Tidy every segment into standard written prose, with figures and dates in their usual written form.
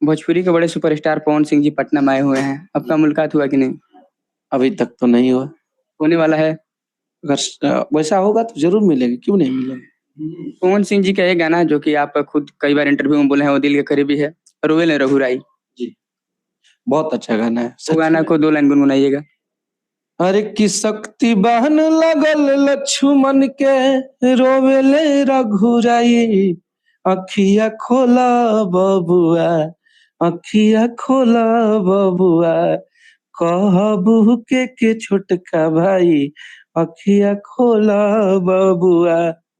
भोजपुरी के बड़े सुपरस्टार पवन सिंह जी पटना में आए हुए हैं। आपका मुलाकात हुआ कि नहीं? अभी तक तो नहीं हुआ। होने वाला है। अगर वैसा होगा तो जरूर मिलेंगे, क्यों नहीं मिलेंगे। पवन सिंह जी का ये गाना जो कि आप खुद कई बार इंटरव्यू में बोले हैं, वो दिल के करीबी है, रोवेले रघुराई। जी, बहुत अच्छा गाना है। वो गाना को 2 लाइन गुनगुनाइएगा। अरे की शक्ति बहन लगल लक्ष्मण के, रोवेले रघुराई। अखिया खोला बबुआ, अखिया खोला बबुआ, कहबू के छोटका भाई, अखिया खोला बबुआ।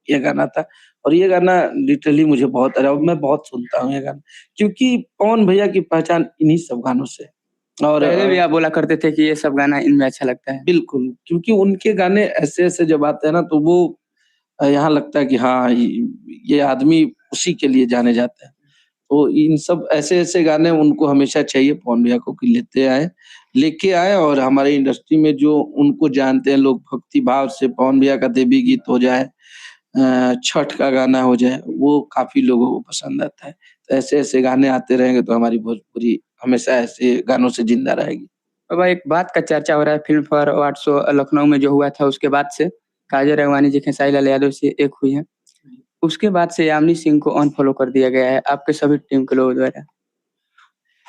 ये गाना था। और ये गाना लिटरली मुझे बहुत मैं बहुत सुनता हूँ ये गाना, क्योंकि पवन भैया की पहचान इन्हीं सब गानों से। और पहले भी आप बोला करते थे कि ये सब गाना इनमें अच्छा लगता है। बिल्कुल, क्योंकि उनके गाने ऐसे-ऐसे जब आते हैं ना तो वो यहाँ लगता है कि हाँ, ये आदमी उसी के लिए जाने जाते हैं। तो इन सब ऐसे-ऐसे गाने उनको हमेशा चाहिए पवन भैया को, कि लेके आए और हमारे इंडस्ट्री में जो उनको जानते हैं लोग भक्ति भाव से, पवन भैया का देवी गीत हो जाए, छठ का गाना हो जाए, वो काफ़ी लोगों को पसंद आता है। तो ऐसे-ऐसे गाने आते रहेंगे तो हमारी भोजपुरी हमेशा ऐसे गानों से ज़िंदा रहेगी। अब एक बात का चर्चा हो रहा है, film fair award show Lucknow में जो हुआ था उसके बाद से, काजल राघवानी जी खेसारी लाल यादव से एक हुई हैं। उसके बाद से यामिनी सिंह को अनफ़ॉलो कर दिया गया है, आपके सभी टीम के लोगों द्वारा।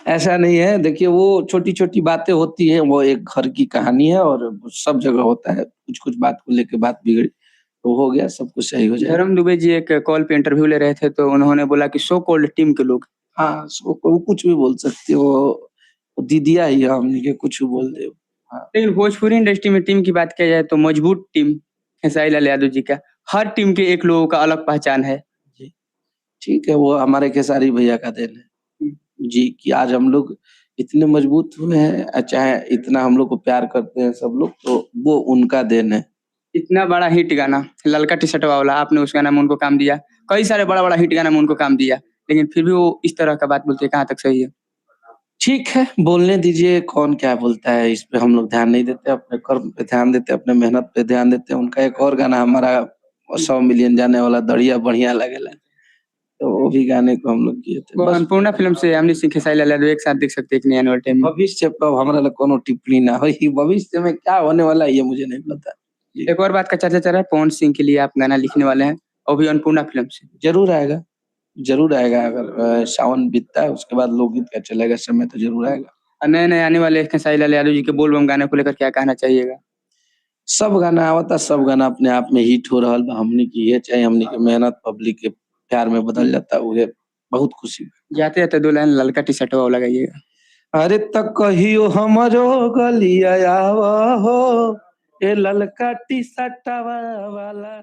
ऐसा नहीं है, देखिए वो छोटी-छोटी बातें होती हैं, वो एक घर की कहानी है और सब जगह होता है। कुछ-कुछ बात को लेके बात बिगड़ी, तो हो गया, सब कुछ सही हो जाएगा। धर्म दुबे जी एक कॉल पे इंटरव्यू ले रहे थे, तो उन्होंने बोला कि सो कॉल्ड टीम के लोग। हाँ, सो वो कुछ भी बोल सकती है, वो दीदिया ही है हमनी के, कुछ भी बोल दे। हाँ, लेकिन भोजपुरी इंडस्ट्री में टीम की बात किया जाए तो मजबूत टीम खेसारी लाल यादव जी का, हर टीम के एक लोगों का अलग पहचान है। जी। ठीक है, वो हमारे खेसारी भैया का देन है। जी, कि आज हम लोग इतने मजबूत हुए हैं, चाहे इतना हम लोग को प्यार करते हैं सब लोग, तो वो उनका देन है। इतना बड़ा हिट गाना, ललका टी-शर्टवा वाला, आपने उस गाना में उनको काम दिया। कई सारे बड़ा-बड़ा हिट गाना में उनको काम दिया, लेकिन फिर भी वो इस तरह का बात बोलते हैं, कहाँ तक सही है? ठीक है, बोलने दीजिए, कौन क्या बोलता है, इस पे हम लोग ध्यान नहीं देते, अपने कर्म पे ध्यान देते हैं, अपने मेहनत पे ध्यान देते हैं। उनका एक और गाना हमारा 100 मिलियन जाने वाला दढ़िया बढ़िया लगेला, तो वो भी गाने को हम लोग किए थे। वो बस अन्नपूर्णा फ़िल्म से यामिनी सिंह, खेसारी लाल यादव एक साथ देख सकते हैं कि नहीं आने वाले टाइम में? भविष्य पे अब हमरा ला कोनो टिप्पणी ना होई, भविष्य में क्या होने वाला है ये मुझे नहीं पता। जी, एक और बात का चर्चा चल रहा है, पवन सिंह के लिए आप गाना लिखने वाले हैं, वो भी अन्नपूर्णा फ़िल्म से। ज़रूर आएगा, ज़रूर आएगा। अगर सावन बीतता है उसके बाद लोकगीत का चलेगा समय तो ज़रूर आएगा। नए-नए आने वाले खेसारी लाल यादव जी के बोल बम गाने को लेकर क्या कहना चाहिएगा? सब गाना आवता, सब गाना अपने आप में हिट हो रहल बा। हमनी की ये चाहे हमनी के मेहनत पब्लिक के प्यार में बदल जाता, उहे बहुत खुशी बा। जाते-जाते 2 लाइन ललका टी-शर्टवा वाला गाइएगा। अरे त कहियो हमरो गलिया आवा हो, ए ललका टी-शर्टवा वाला।